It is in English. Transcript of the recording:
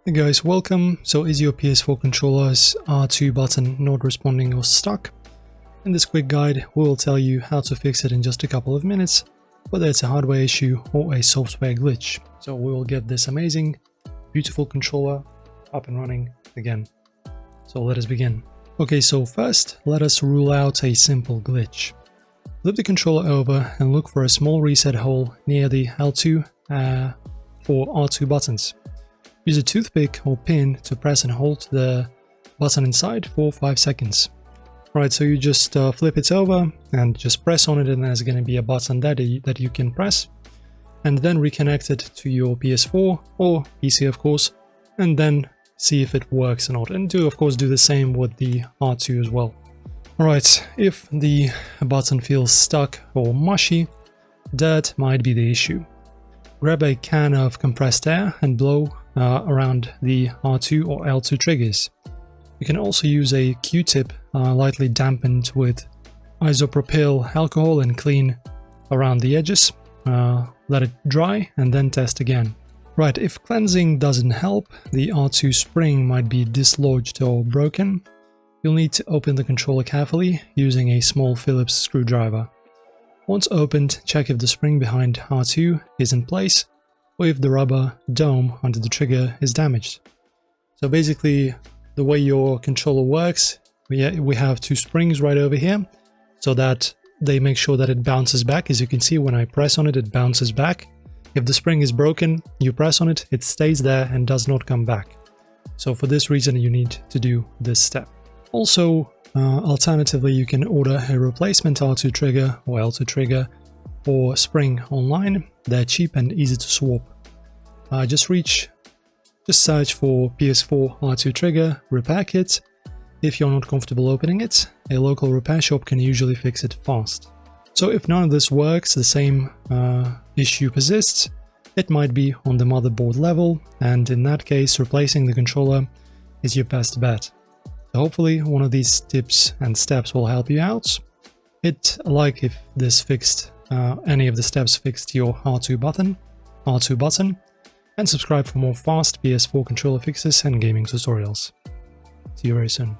Hey guys, welcome. So is your PS4 controller's R2 button not responding or stuck? In this quick guide, we will tell you how to fix it in just a couple of minutes, whether it's a hardware issue or a software glitch. So we will get this amazing, beautiful controller up and running again. So let us begin. Okay, so first, let us rule out a simple glitch. Flip the controller over and look for a small reset hole near the L2 or R2 buttons. Use a toothpick or pin to press and hold the button inside for 5 seconds. Alright, so you just flip it over and just press on it, and there's going to be a button that you can press. And then reconnect it to your PS4 or PC, of course, and then see if it works or not. And of course, do the same with the R2 as well. Alright, if the button feels stuck or mushy, that might be the issue. Grab a can of compressed air and blow around the R2 or L2 triggers. You can also use a Q-tip lightly dampened with isopropyl alcohol and clean around the edges. Let it dry and then test again. Right, if cleansing doesn't help, the R2 spring might be dislodged or broken. You'll need to open the controller carefully using a small Phillips screwdriver. Once opened, check if the spring behind R2 is in place, or if the rubber dome under the trigger is damaged. So basically, the way your controller works, we have two springs right over here, so that they make sure that it bounces back. As you can see, when I press on it, it bounces back. If the spring is broken, you press on it, it stays there and does not come back. So for this reason, you need to do this step. Also, alternatively, you can order a replacement R2 trigger or L2 trigger or spring online. They're cheap and easy to swap. Just search for PS4 R2 trigger repair kit. If you're not comfortable opening it, a local repair shop can usually fix it fast. So if none of this works, the same issue persists, it might be on the motherboard level, and in that case, replacing the controller is your best bet. So hopefully one of these tips and steps will help you out. Hit like if this fixed, any of the steps fixed your R2 button, and subscribe for more fast PS4 controller fixes and gaming tutorials. See you very soon.